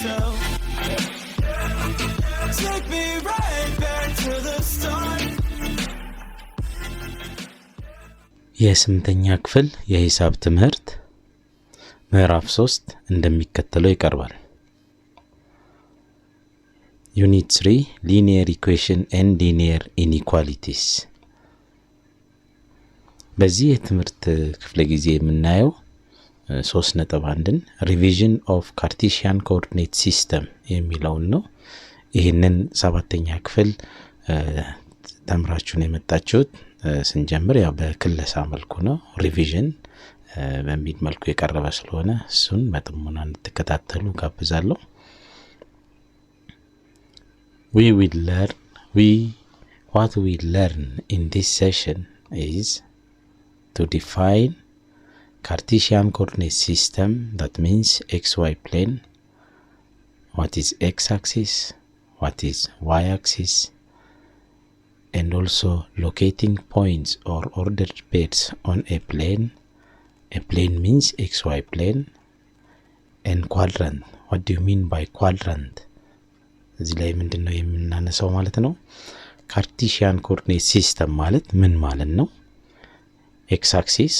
Take me right back to the start. የ8ኛ ክፍል የሂሳብ ትምህርት ምዕራፍ 3 እንደሚከተለው ይቀርባል። ዩኒት 3 linear equation and linear inequalities። በዚህ የትምህርት ክፍለ ጊዜ የምናየው 3.1ን revision of Cartesian Coordinate System የሚለውን ነው። ይሄንን 7ኛ ክፍል ተምራችሁን የመጣችሁት ስንጀምር ያው በክለሳ መልኩ ነው። ሪቪዥን በሚል መልኩ የቀረበ ስለሆነ እሱን በጥሞና እንድትከታተሉ ጋብዛለሁ። What we learn in this session is to define Cartesian coordinate system, that means xy plane, what is x-axis, what is y-axis, and also locating points or ordered pairs on a plane. A plane means xy plane. And quadrant. What do you mean by quadrant? እዚህ ላይ ምንድነው የምናነሳው ማለት ነው? Cartesian coordinate system ማለት ምን ማለት ነው? x axis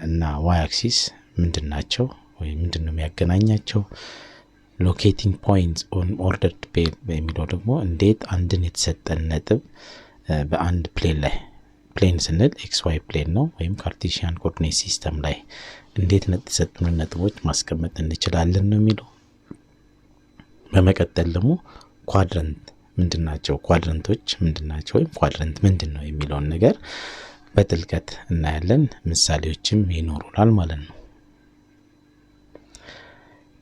እና y axis ምንድናቸው ወይ ምንድነው የሚያገናኛቸው? locating points on ordered pair በሚለው ደግሞ እንዴት አንድን የተሰጠን ነጥብ በአንድ ፕሌን ላይ ፕሌን ስንል xy ፕሌን ነው ወይም ካርቴሺያን ኮኦርዲኔት ሲስተም ላይ እንዴት የተሰጡን ነጥቦች ማስቀመጥ እንችላለን ነው የሚለው። በመቀጠል ደግሞ ኳድራንት ምንድናቸው? ኳድራንቶች ምንድናቸው ወይም ኳድራንት ምንድነው የሚለውን ነገር በጥልቀት እናያለን። ምሳሌዎችም ይኖሩናል ማለት ነው።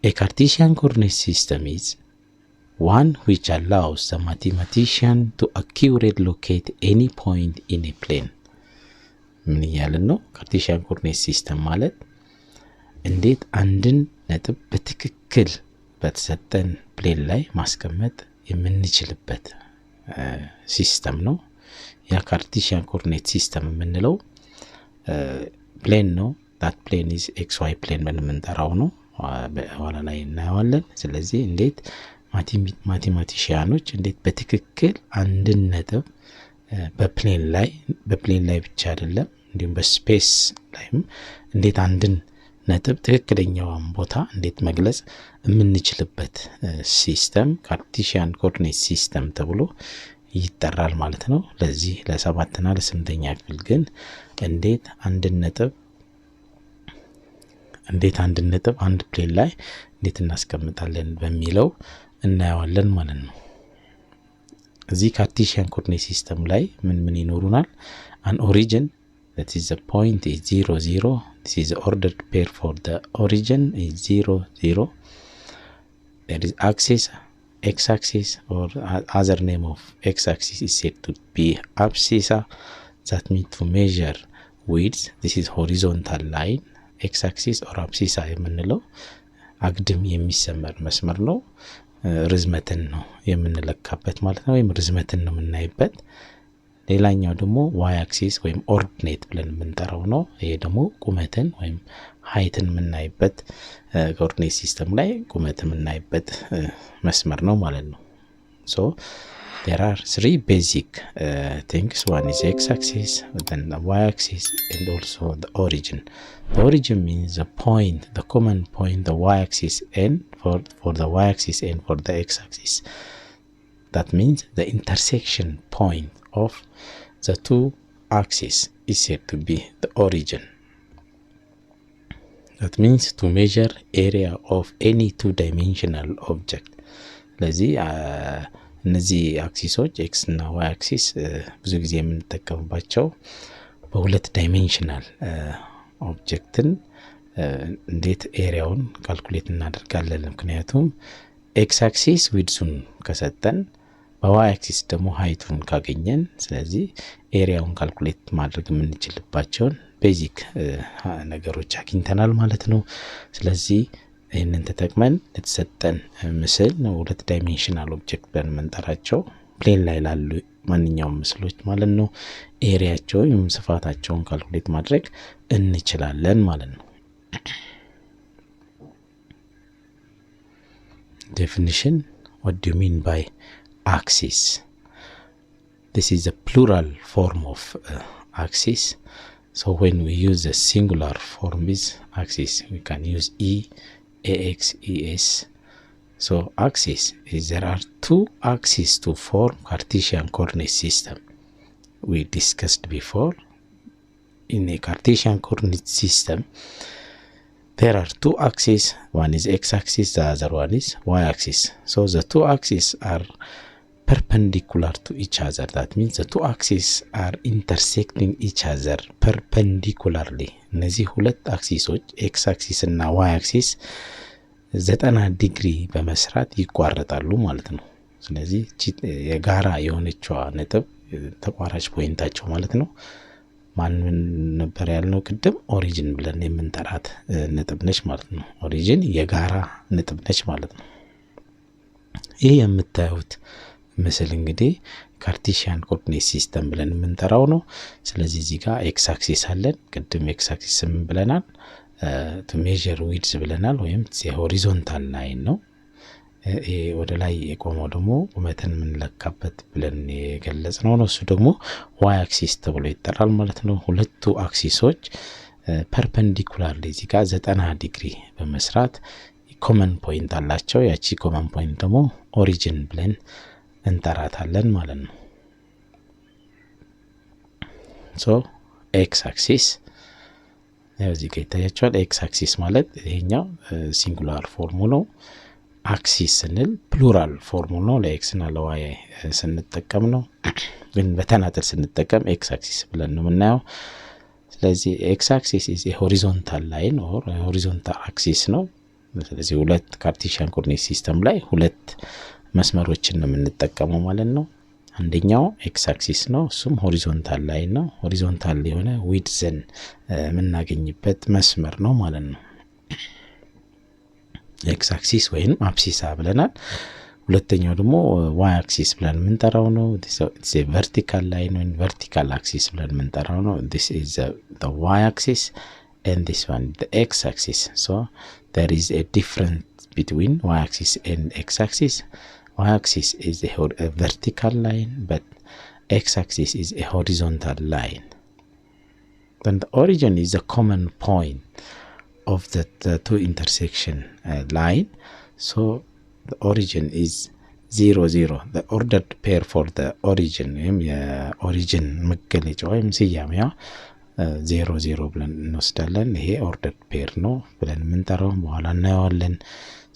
A Cartesian coordinate system is one which allows the mathematician to accurately locate any point in a plane. ምን ያለን ነው? Cartesian coordinate system ማለት እንዴት አንድን ነጥብ በትክክል በተሰጠን ፕሌን ላይ ማስቀመጥ የምንችልበት ሲስተም ነው። ያ Cartesian coordinate system የምንለው ፕሌን ነው። that plane is xy plane ብለን የምንጠራው ነው። በኋላ ላይ እናየዋለን። ስለዚህ እንዴት ማቴማቲሻኖች እንዴት በትክክል አንድን ነጥብ በፕሌን ላይ ብቻ አይደለም እንዲሁም በስፔስ ላይም እንዴት አንድን ነጥብ ትክክለኛውን ቦታ እንዴት መግለጽ የምንችልበት ሲስተም Cartesian coordinate system ተብሎ ይጠራል ማለት ነው። ለዚህ ለ7ና ለ8ኛ ክፍል ግን እንዴት አንድን ነጥብ አንድ ፕሌን ላይ እንዴት እናስቀምጣለን በሚለው እናያለን ማለት ነው። እዚህ Cartesian coordinate system ላይ ምን ይኖሩናል? an origin, that is the point is 0 0. This is the ordered pair for the origin is 0 0. There is axis, x-axis, or other name of x-axis is said to be abscissa, that means to measure width. This is horizontal line. x-axis or abscissa የምንለው አግድም የሚሰመር መስመር ነው። ርዝመትን ነው የምንለካበት ማለት ነው፣ ወይም ርዝመትን ነው የምናይበት። ሌላኛው ደግሞ y-axis ወይም ordinate ብለን የምንጠራው ነው። ይሄ ደግሞ ቁመትን ወይም heighትን የምናይበት coordinate system ላይ ቁመትን የምናይበት መስመር ነው ማለት ነው። so there are three basic things. One is x-axis, then the y-axis, and also the origin. The origin means the point, the common point, the y-axis and for the y-axis and for the x-axis. That means the intersection point of the two axes is said to be the origin. That means to measure area of any two-dimensional object. ለዚህ እነዚህ አክሲሶች x እና y አክሲስ ብዙ ጊዜ የምንጠቀምባቸው በሁለት ዳይሜንሽናል ኦብጀክትን እንዴት ኤሪያውን ካልኩሌት እናደርጋለን። ምክንያቱም x አክሲስ ዊድሱን ከሰጠን በy አክሲስ ደግሞ ሃይቱን ካገኘን ስለዚህ ኤሪያውን ካልኩሌት ማድረግ የምንችልባቸውን ቤዚክ ነገሮች አግኝተናል ማለት ነው። ስለዚህ ይሄንን ተጠቅመን ለተሰጠን ምስል ነው ሁለት ዳይሜንሽናል ኦብጀክት ብለን የምንጠራቸው ፕሌን ላይ ላሉ ማንኛውም ምስሎች ማለት ነው ኤሪያቸውን ስፋታቸውን ካልኩሌት ማድረግ እንችላለን ማለት ነው። Definition: what do you mean by axis? This is a plural form of axis. So when we use the singular form is axis, we can use ax, es. So axis is there are two axes to form Cartesian coordinate system. We discussed before. In a Cartesian coordinate system, there are two axes. One is x-axis, the other one is y-axis. So the two axes are perpendicular to each other. That means the two axes are intersecting each other perpendicularly. እነዚህ ሁለት አክሲሶች x-axis እና y-axis 90 ዲግሪ በመስራት ይቋረጣሉ ማለት ነው። ስለዚህ የጋራ የሆነችዋ ነጥብ ተቋራጭ ፖይንታቸው ማለት ነው ማን ነበር ያልነው ቅድም? ኦሪጂን ብለን የምንጠራት ነጥብ ነች ማለት ነው። ኦሪጂን የጋራ ነጥብ ነች ማለት ነው። ይሄ የምታዩት ምስል እንግዲህ ካርቴሺያን ኮኦርዲኔት ሲስተም ብለን የምንጠራው ነው። ስለዚህ እዚህ ጋር ኤክስ አክሲስ አለን። ቅድም ኤክስ አክሲስ ምን ብለናል? ቱ ሜዠር ዊድዝ ብለናል፣ ወይም ሆሪዞንታል ላይን ነው። ይሄ ወደ ላይ የቆመው ደግሞ ቁመትን የምንለካበት ብለን የገለጽነው ነው። እሱ ደግሞ ዋይ አክሲስ ተብሎ ይጠራል ማለት ነው። ሁለቱ አክሲሶች ፐርፐንዲኩላር እዚህ ጋር 90 ዲግሪ በመስራት ኮመን ፖይንት አላቸው። ያቺ ኮመን ፖይንት ደግሞ ኦሪጂን ብለን እንጠራታለን ማለት ነው። ሶ ኤክስ አክሲስ እዚህ ጋር ይታያችኋል። ኤክስ አክሲስ ማለት ይሄኛው ሲንጉላር ፎርሙ ነው። አክሲስ ስንል ፕሉራል ፎርሙ ነው። ለኤክስ እና ለዋይ ስንጠቀም ነው። ግን በተናጠል ስንጠቀም ኤክስ አክሲስ ብለን ነው የምናየው። ስለዚህ ኤክስ አክሲስ ኢዝ ኤ ሆሪዞንታል ላይን ኦር ሆሪዞንታል አክሲስ ነው። ስለዚህ ሁለት ካርቴሺያን ኮኦርዲኔት ሲስተም ላይ ሁለት መስመሮችን ነው የምንጠቀመው ማለት ነው። አንደኛው ኤክስ አክሲስ ነው፣ እሱም ሆሪዞንታል ላይን ነው። ሆሪዞንታል የሆነ ዊድዝን የምናገኝበት መስመር ነው ማለት ነው። ኤክስ አክሲስ ወይም አብሲሳ ብለናል። ሁለተኛው ደግሞ ዋይ አክሲስ ብለን የምንጠራው ነው። this is a vertical line ወይም vertical axis ብለን የምንጠራው ነው። this is the y axis and this one the x axis. So there is a difference between y axis and x axis. Y axis is a vertical line, but x axis is a horizontal line. Then the origin is a common point of the two intersection line. So the origin is 0 0. The ordered pair for the origin origin መገለጫ ወይም ስያሜዋ 0 0 ብለን እንወስዳለን። ይሄ ordered pair ነው ብለን የምንጠራው በኋላ እናየዋለን።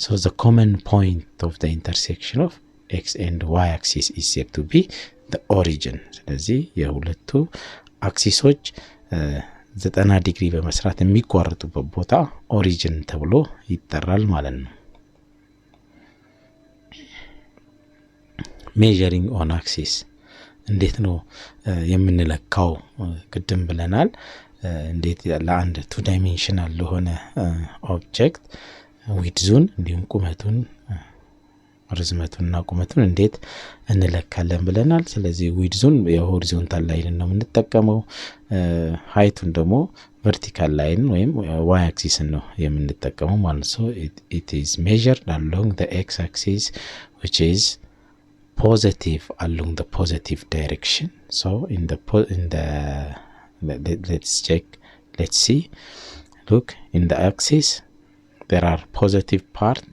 So the common point of the intersection of x and y axis is said to be the origin. ስለዚህ የሁለቱ አክሲሶች 90 ዲግሪ በመስራት የሚቋረጡበት ቦታ ኦሪጂን ተብሎ ይጠራል ማለት ነው። ሜዠሪንግ ኦን አክሲስ እንዴት ነው የምንለካው? ቅድም ብለናል። እንዴት ለአንድ ቱ ዳይሜንሽናል ለሆነ ኦብጀክት ዊድዙን እንዲሁም ቁመቱን ርዝመቱንና ቁመቱን እንዴት እንለካለን ብለናል። ስለዚህ ዊድዙን የሆሪዞንታል ላይን ነው የምንጠቀመው፣ ሃይቱን ደግሞ ቨርቲካል ላይን ወይም ዋይ አክሲስ ነው የምንጠቀመው ማለት ነው። it is measured along the x axis which is positive along the positive direction. So in the let's see, look, in the axis there are positive part.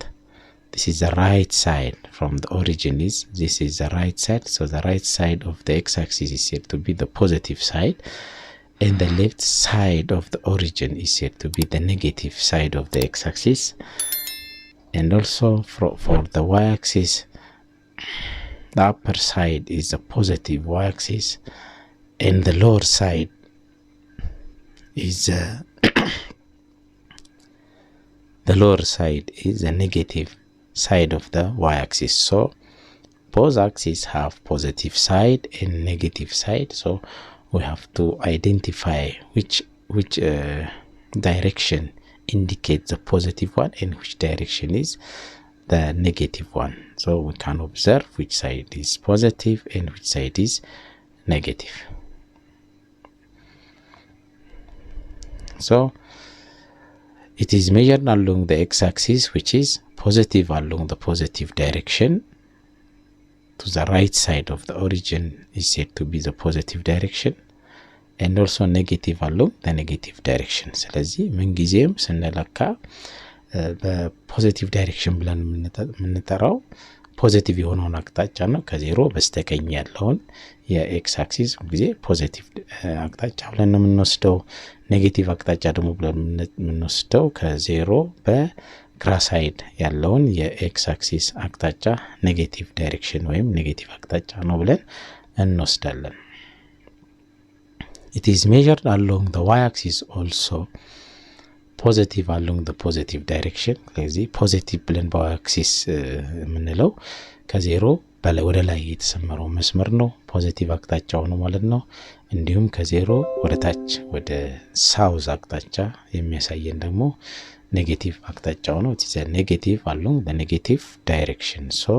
This is the right side from the origin this is the right side. So the right side of the x-axis is said to be the positive side, and the left side of the origin is said to be the negative side of the x-axis. And also for the y-axis, the upper side is the positive y-axis, and the lower side is the lower side is the negative side of the y-axis. So both axes have positive side and negative side. So we have to identify which direction indicates the positive one and which direction is the negative one. So we can observe which side is positive and which side is negative. So it is measured along the x-axis which is positive along the positive direction to the right side of the origin is said to be the positive direction, and also negative along the negative direction. ስለዚህ ምን ጊዜም ስንለካ በፖዚቲቭ ዳይሬክሽን ብለን የምንጠራው ፖዚቲቭ የሆነውን አቅጣጫ ነው። ከዜሮ በስተቀኝ ያለውን የኤክስ አክሲስ ጊዜ ፖዚቲቭ አቅጣጫ ብለን ነው የምንወስደው። ኔጌቲቭ አቅጣጫ ደግሞ ብለን የምንወስደው ከዜሮ በግራ ሳይድ ያለውን የኤክስ አክሲስ አቅጣጫ ኔጌቲቭ ዳይሬክሽን ወይም ኔጌቲቭ አቅጣጫ ነው ብለን እንወስዳለን። It is measured along the y-axis also, positive along the positive direction. ስለዚህ ፖዚቲቭ ብለን በy-axis የምንለው ከዜሮ ወደ ላይ የተሰመረው መስመር ነው፣ ፖዚቲቭ አቅጣጫው ነው ማለት ነው። እንዲሁም ከዜሮ ወደ ታች ወደ ሳውዝ አቅጣጫ የሚያሳየን ደግሞ ኔጌቲቭ አቅጣጫው ነው። It is a negative along the negative direction. So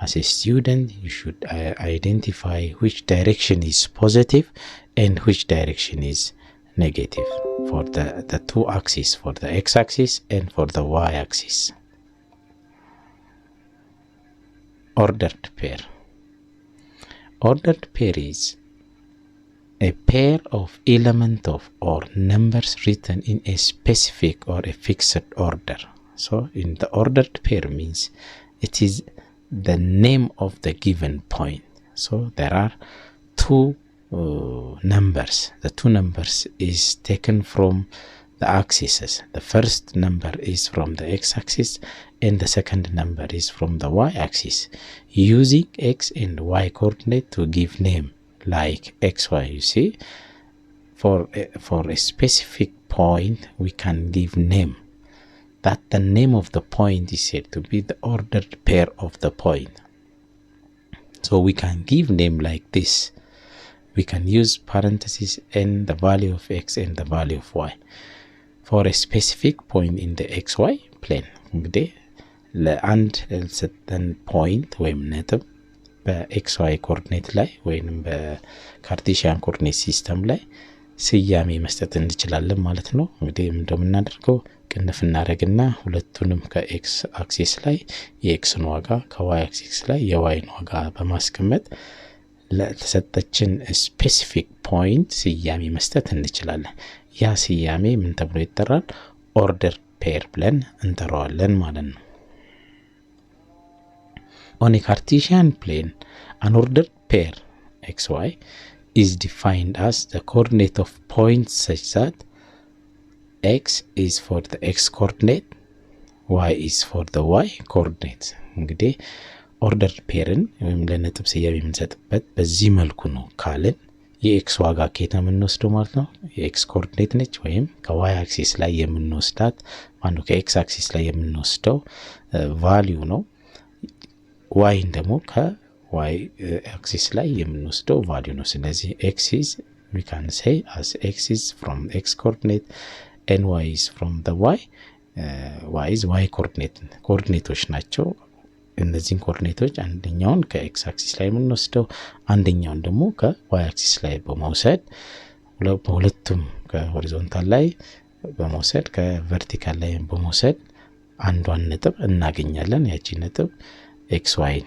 as a student you should identify which direction is positive and which direction is negative for the two axes, for the x-axis and for the y-axis. Ordered pair. Ordered pair is a pair of elements of or numbers written in a specific or a fixed order. So in the ordered pair means it is the name of the given point. So there are two numbers. The two numbers is taken from the axes. The first number is from the x-axis and the second number is from the y-axis. Using x and y coordinate to give name like xy. You see, for a specific point we can give name. That the name of the point is said to be the ordered pair of the point. So we can give name like this. We can use parentheses and the value of x and the value of y for a specific point in the xy plane. እንግዲህ ለአንድ ለተሰጠን ፖይንት ወይም ነጥብ በxy ኮኦርዲኔት ላይ ወይም በካርቴሺያን ኮኦርዲኔት ሲስተም ላይ ስያሜ መስጠት እንችላለን ማለት ነው። እንግዲህ እንደምናደርገው ቅንፍ እናደርግና ሁለቱንም ከኤክስ አክሲስ ላይ የኤክስን ዋጋ ከዋይ አክሲስ ላይ የዋይን ዋጋ በማስቀመጥ ለተሰጠችን ስፔሲፊክ ፖይንት ስያሜ መስጠት እንችላለን። ያ ስያሜ ምን ተብሎ ይጠራል? ኦርደር ፔር ብለን እንጠራዋለን ማለት ነው። On a Cartesian plane, an ordered pair xy is defined as the coordinate of points such that x is for the x coordinate, y is for the y coordinate. እንግዲህ ኦርደር ፔርን ወይም ለነጥብ ስያሜ የምንሰጥበት በዚህ መልኩ ነው ካልን የኤክስ ዋጋ ከየት የምንወስደው ማለት ነው? የኤክስ ኮኦርዲኔት ነች ወይም ከዋይ አክሲስ ላይ የምንወስዳት ማነው? ከኤክስ አክሲስ ላይ የምንወስደው ቫልዩ ነው። ዋይን ደግሞ ከዋይ አክሲስ ላይ የምንወስደው ቫልዩ ነው። ስለዚህ ኤክስ ኢዝ we can say as x is from x coordinate and y is from the y. y is y coordinate ኮኦርዲኔቶች ናቸው። እነዚህን ኮኦርዲኔቶች አንደኛውን ከኤክስ አክሲስ ላይ የምንወስደው አንደኛውን ደግሞ ከዋይ አክሲስ ላይ በመውሰድ በሁለቱም ከሆሪዞንታል ላይ በመውሰድ ከቨርቲካል ላይ በመውሰድ አንዷን ነጥብ እናገኛለን። ያቺ ነጥብ ኤክስ ዋይ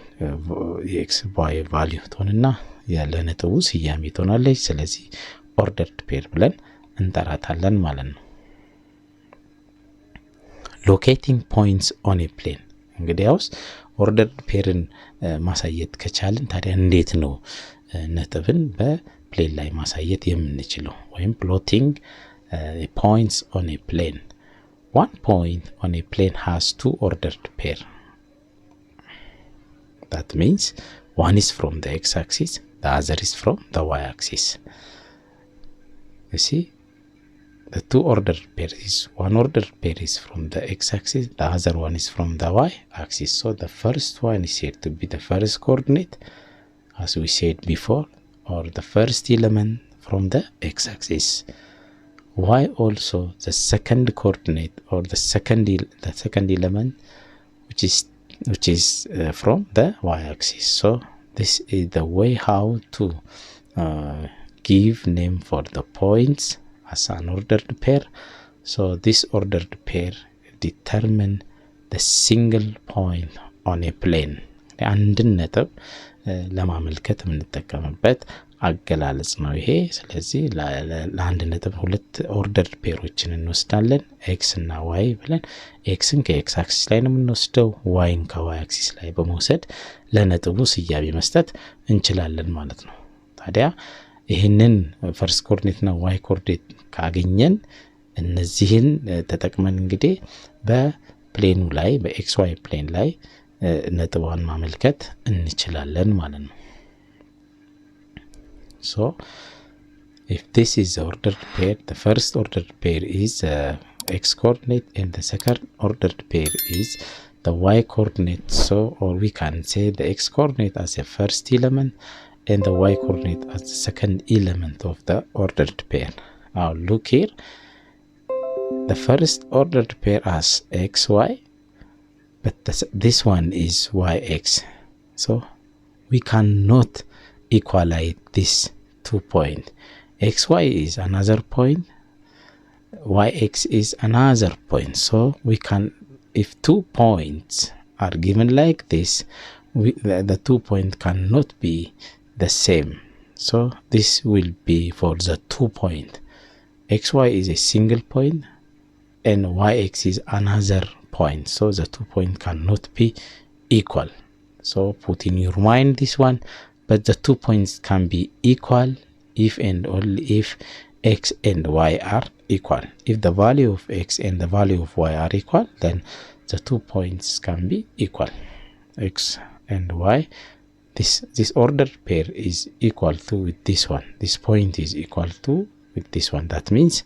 የኤክስ ዋይ ቫልዩ ትሆንና ያለ ነጥቡ ስያሜ ትሆናለች። ስለዚህ ኦርደርድ ፔር ብለን እንጠራታለን ማለት ነው። ሎኬቲንግ ፖይንትስ ኦን ኤ ፕሌን። እንግዲያውስ ኦርደርድ ፔርን ማሳየት ከቻልን ታዲያ እንዴት ነው ነጥብን በፕሌን ላይ ማሳየት የምንችለው? ወይም ፕሎቲንግ ፖይንትስ ኦን ኤ ፕሌን። one point on a plane has two ordered pair. That means one is from the x-axis, the other is from the y-axis. You see, the two ordered pair is one ordered pair is from the x-axis, the other one is from the y-axis. So the first one is said to be the first coordinate, as we said before, or the first element from the x-axis. Y also the second coordinate or the second element which is from the y-axis. So this is the way how to give name for the points as an ordered pair. So this ordered pair determine the single point on a plane አንድን ነጥብ ለማመልከት የምንጠቀምበት አገላለጽ ነው ይሄ። ስለዚህ ለአንድ ነጥብ ሁለት ኦርደር ፔሮችን እንወስዳለን x እና y ብለን xን ከx አክሲስ ላይ ነው የምንወስደው yን ከy አክሲስ ላይ በመውሰድ ለነጥቡ ስያሜ መስጠት እንችላለን ማለት ነው። ታዲያ ይሄንን ፈርስት ኮኦርዲኔት እና y ኮኦርዲኔት ካገኘን እነዚህን ተጠቅመን እንግዲህ በፕሌኑ ላይ በxy ፕሌን ላይ ነጥቧን ማመልከት እንችላለን ማለት ነው። So if this is the ordered pair, the first ordered pair is x coordinate and the second ordered pair is the y coordinate. So or we can say the x coordinate as a first element and the y coordinate as the second element of the ordered pair. Now look here, the first ordered pair has xy, but this one is yx. So we cannot equalize this 2 point. xy is another point, yx is another point. So we can, if 2 points are given like this, the 2 points cannot be the same. So this will be for the 2 point. xy is a single point and yx is another point. So the 2 point cannot be equal. So put in your mind this one. But the 2 points can be equal if and only if x and y are equal. If the value of x and the value of y are equal, then the 2 points can be equal. X and y, this ordered pair is equal to with this one. This point is equal to with this one. That means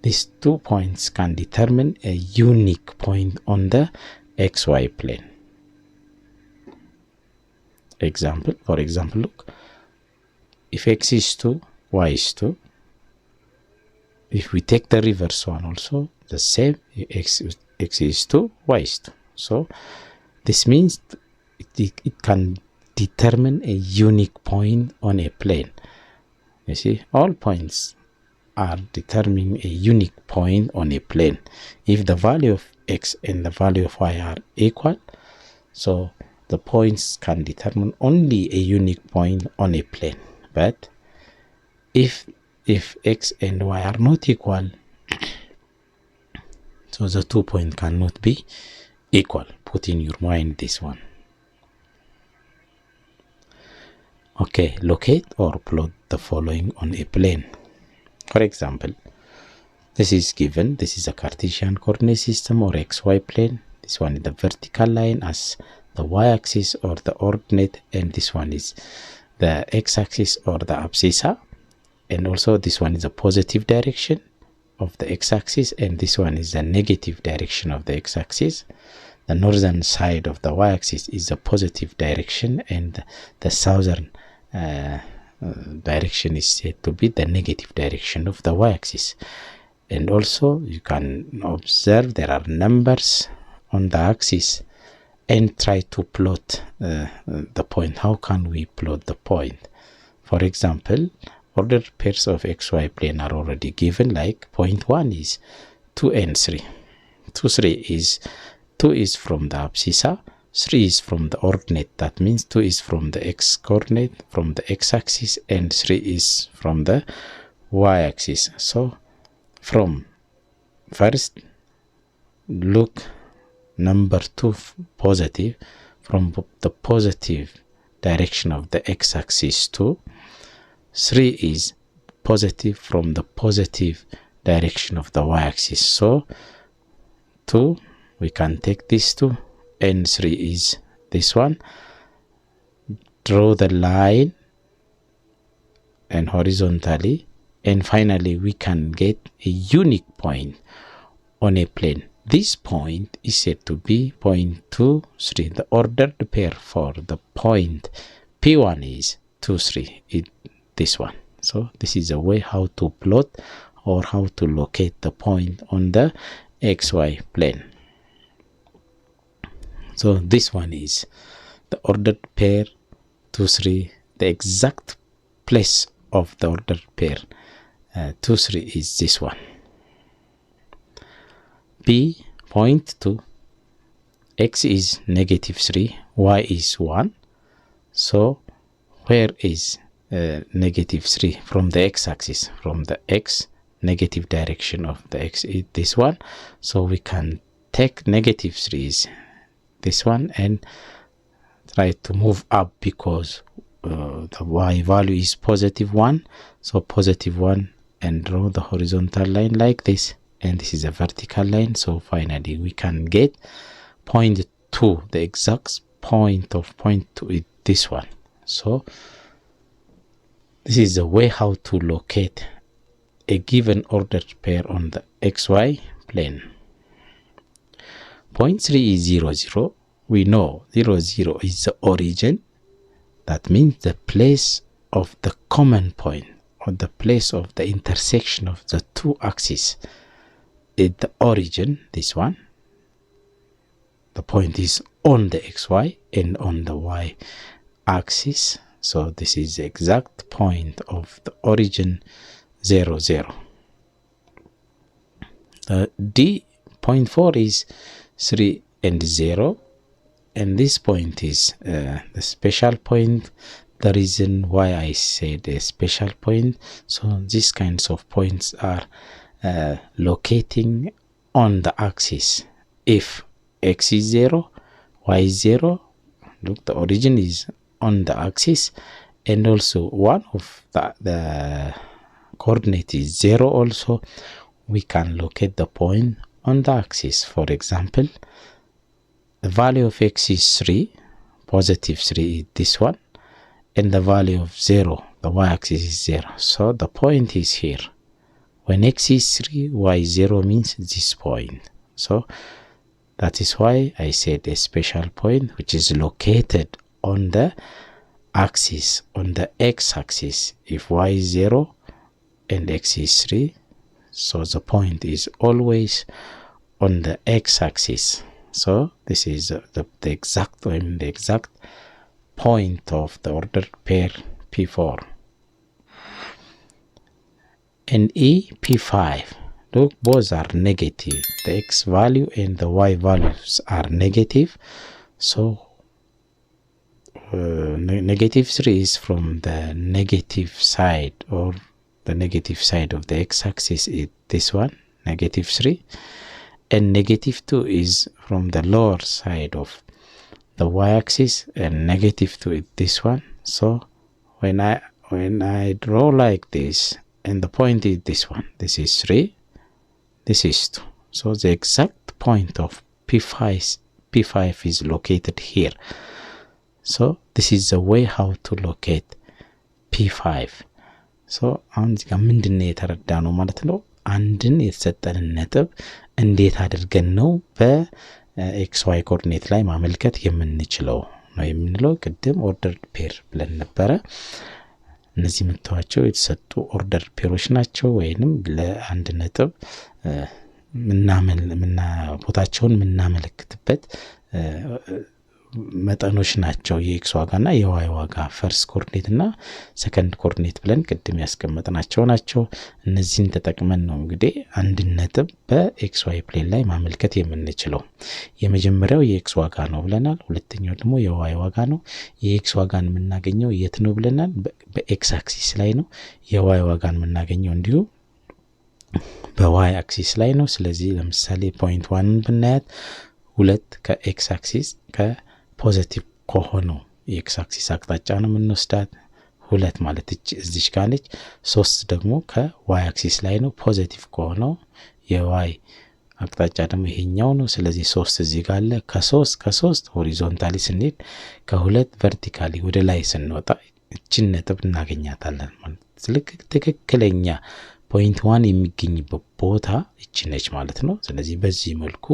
these 2 points can determine a unique point on the xy plane. For example, look, if x is 2, y is 2, if we take the reverse one also, the same, x is 2, y is 2. So this means it can determine a unique point on a plane. You see, all points are determining a unique point on a plane. If the value of x and the value of y are equal, so the points can determine only a unique point on a plane. But if x and y are not equal, so the 2 points cannot be equal. Put in your mind this one. Okay, locate or plot the following on a plane. For example, this is given. This is a Cartesian coordinate system or xy plane. This one is the vertical line as the y-axis or the ordinate, and this one is the x-axis or the abscissa, and also this one is the positive direction of the x-axis, and this one is the negative direction of the x-axis. The northern side of the y-axis is the positive direction, and the southern direction is said to be the negative direction of the y-axis. And also you can observe there are numbers on the axis, and try to plot the point. How can we plot the point? For example, ordered pairs of xy plane are already given, like point 1 is 2 and 3. 2 is from the abscissa, 3 is from the ordinate. That means 2 is from the x coordinate, from the x-axis, and 3 is from the y-axis. So from first, look, number 2 positive, from the positive direction of the x-axis 2. 3 is positive from the positive direction of the y-axis. So 2, we can take this 2, and 3 is this one. Draw the line and horizontally, and finally we can get a unique point on a plane. This point is said to be point 2, 3. The ordered pair for the point P1 is 2, 3. This one. So this is a way how to plot or how to locate the point on the xy plane. So this one is the ordered pair 2, 3. The exact place of the ordered pair 2, 3 is this one. P point 2, x is -3, y is 1. So where is -3 from the x-axis? From the x negative direction of the x is this one. So we can take -3 is this one and try to move up because the y value is +1. So +1 and draw the horizontal line like this, and this is a vertical line. So finally we can get point 2, the exact point of point 2 is this one. So this is the way how to locate a given ordered pair on the xy plane. Point 3 is 0, 0. We know 0, 0 is the origin. That means the place of the common point, or the place of the intersection of the two axes is the origin, this one. The point is on the xy and on the y axis. So this is the exact point of the origin 0, 0. The D point 4 is 3 and 0. And this point is the special point. The reason why I said a special point, so these kinds of points are locating on the axis. If x is 0, y is 0, look, the origin is on the axis, and also one of the coordinate is 0 also. We can locate the point on the axis. For example, the value of x is 3, +3 is this one, and the value of 0, the y-axis is 0. So the point is here. When x is 3, y 0 means this point. So that is why I said a special point, which is located on the axis, on the x-axis. If y is 0 and x is 3, so the point is always on the x-axis. So this is the exact point of the ordered pair P4. And E, P5. Look, both are negative. The x value and the y values are negative. So -3 is from the negative side, or the negative side of the x-axis is this one, -3. And -2 is from the lower side of the y-axis, and -2 is this one. So when I draw like this, and the point is this one, this is 3, this is 2. So the exact point of P5 is located here. So this is the way how to locate P5. So አሁን እዚህ ጋር ምንድነው የተረዳነው ማለት ነው? አንድን የተሰጠንን ነጥብ እንዴት አድርገን ነው በኤክስ ዋይ ኮኦርዲኔት ላይ ማመልከት የምንችለው ነው የምንለው። ቅድም ኦርደር ፔር ብለን ነበረ። እነዚህ የምታዩቸው የተሰጡ ኦርደር ፔሮች ናቸው፣ ወይንም ለአንድ ነጥብ ቦታቸውን የምናመለክትበት መጠኖች ናቸው። የኤክስ ዋጋና የዋይ ዋጋ ፈርስት ኮኦርዲኔት እና ሰከንድ ኮኦርዲኔት ብለን ቅድም ያስቀመጥናቸው ናቸው። እነዚህን ተጠቅመን ነው እንግዲህ አንድ ነጥብ በኤክስ ዋይ ፕሌን ላይ ማመልከት የምንችለው። የመጀመሪያው የኤክስ ዋጋ ነው ብለናል። ሁለተኛው ደግሞ የዋይ ዋጋ ነው። የኤክስ ዋጋን የምናገኘው የት ነው ብለናል? በኤክስ አክሲስ ላይ ነው። የዋይ ዋጋን የምናገኘው እንዲሁ በዋይ አክሲስ ላይ ነው። ስለዚህ ለምሳሌ ፖይንት 1 ብናያት 2 ከኤክስ አክሲስ ፖዚቲቭ ከሆነው የኤክስ አክሲስ አቅጣጫ ነው የምንወስዳት። 2 ማለት እዚች ጋር ነች። 3 ደግሞ ከዋይ አክሲስ ላይ ነው። ፖዚቲቭ ከሆነው የዋይ አቅጣጫ ደግሞ ይሄኛው ነው። ስለዚህ 3 እዚህ ጋር አለ። ከ3 ሆሪዞንታሊ ስንሄድ ከ2 ቨርቲካሊ ወደ ላይ ስንወጣ እቺን ነጥብ እናገኛታለን ማለት ትክክለኛ ፖይንት 1 የሚገኝበት ቦታ እቺ ነች ማለት ነው። ስለዚህ በዚህ መልኩ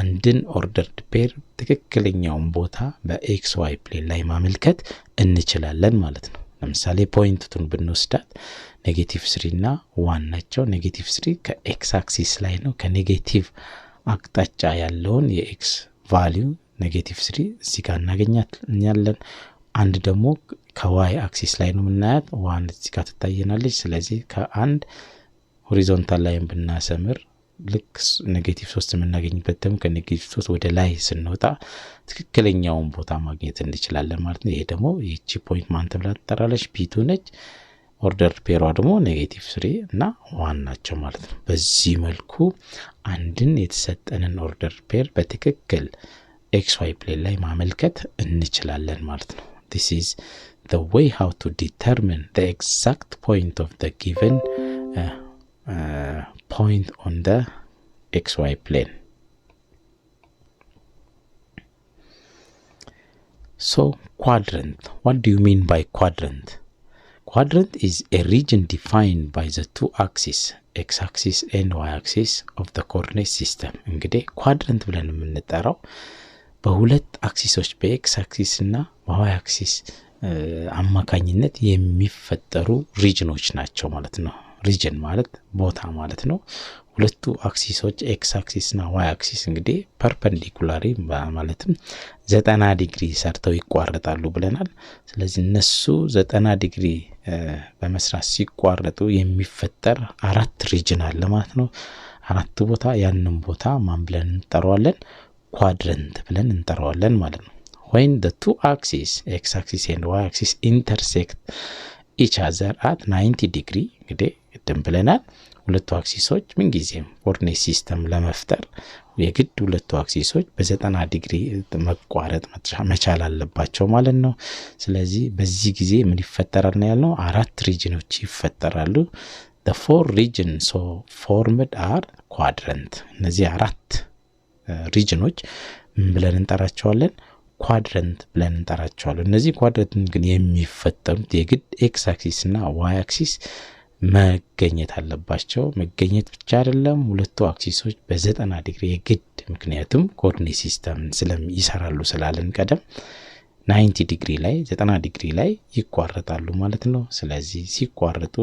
አንድን ኦርደርድ ፔር ትክክለኛውን ቦታ በኤክስ ዋይ ፕሌን ላይ ማመልከት እንችላለን ማለት ነው። ለምሳሌ ፖይንቱን ብንወስዳት -3 እና 1 ናቸው። -3 ከኤክስ አክሲስ ላይ ነው። ከኔጌቲቭ አቅጣጫ ያለውን የኤክስ ቫልዩ -3 እዚህ ጋር እናገኛለን። አንድ ደግሞ ከዋይ አክሲስ ላይ ነው የምናያት። 1 እዚህ ጋር ትታየናለች። ስለዚህ ከአንድ ሆሪዞንታል ላይን ብናሰምር ልክ -3 የምናገኝበት ደግሞ ከ-3 ወደ ላይ ስንወጣ ትክክለኛውን ቦታ ማግኘት እንችላለን ማለት ነው። ይሄ ደግሞ ይቺ ፖይንት ማን ተብላ ትጠራለች? P2 ነች። ኦርደር ፔሯ ደግሞ -3 እና 1 ናቸው ማለት ነው። በዚህ መልኩ አንድን የተሰጠንን ኦርደር ፔር በትክክል XY ፕሌን ላይ ማመልከት እንችላለን ማለት ነው። This is the way how to determine the exact point of the given point on the XY plane. So quadrant, what do you mean by quadrant? Quadrant is a region defined by the two axes, x-axis and y-axis of the coordinate system. እንግዲህ quadrant ብለን የምንጠራው በሁለት አክሲሶች በኤክስ አክሲስ እና በዋይ አክሲስ አማካኝነት የሚፈጠሩ ሪጅኖች ናቸው ማለት ነው። ሪጅን ማለት ቦታ ማለት ነው። ሁለቱ አክሲሶች ኤክስ አክሲስ እና ዋይ አክሲስ እንግዲህ ፐርፐንዲኩላሪ ማለትም 90 ዲግሪ ሰርተው ይቋረጣሉ ብለናል። ስለዚህ እነሱ 90 ዲግሪ በመስራት ሲቋረጡ የሚፈጠር 4 ሪጅን አለ ማለት ነው። 4 ቦታ ያንን ቦታ ማን ብለን እንጠራዋለን? ኳድረንት ብለን እንጠራዋለን ማለት ነው። when the two axes x axis and y axis intersect each other at 90 degree እንግዲህ ቅድም ብለናል ሁለቱ አክሲሶች ምን ጊዜም ኮኦርዲኔት ሲስተም ለመፍጠር የግድ ሁለቱ አክሲሶች በ90 ዲግሪ መቋረጥ መቻል አለባቸው ማለት ነው። ስለዚህ በዚህ ጊዜ ምን ይፈጠራል ነው ያልነው? 4 ሪጅኖች ይፈጠራሉ። the 4 regions so formed are quadrant። እነዚህ 4 ሪጅኖች ብለን እንጠራቸዋለን ኳድረንት ብለን እንጠራቸዋለን። እነዚህ ኳድረንት ግን የሚፈጠሩት የግድ ኤክስ አክሲስ እና ዋይ አክሲስ መገኘት አለባቸው። መገኘት ብቻ አይደለም ሁለቱ አክሲሶች በ90 ዲግሪ የግድ ምክንያቱም ኮኦርዲኔት ሲስተም ይሰራሉ ስላለን ቀደም 90 ዲግሪ ላይ 90 ዲግሪ ላይ ይቋረጣሉ ማለት ነው። ስለዚህ ሲቋረጡ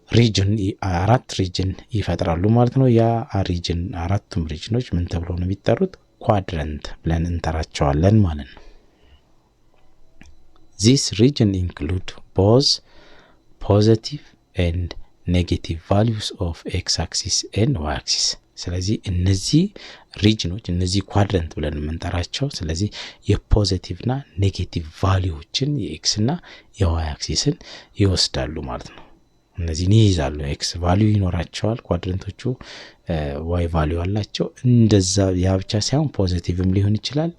ሪጅን 4 ሪጅን ይፈጥራሉ ማለት ነው። ያ ሪጅን 4ቱም ሪጅኖች ምን ተብለው ነው የሚጠሩት? ኳድረንት ብለን እንጠራቸዋለን ማለት ነው። This region include both positive and negative values of x-axis and y-axis። ስለዚህ እነዚህ ሪጅኖች እነዚህ ኳድረንት ብለን የምንጠራቸው ስለዚህ የፖዚቲቭ እና ኔጌቲቭ ቫልዩዎችን የኤክስ እና የዋይ አክሲስን ይወስዳሉ ማለት ነው። እነዚህን ይይዛሉ። ኤክስ ቫልዩ ይኖራቸዋል ኳድረንቶቹ፣ ዋይ ቫልዩ አላቸው። እንደዛ ያ ብቻ ሳይሆን ፖዚቲቭም ሊሆን ይችላል፣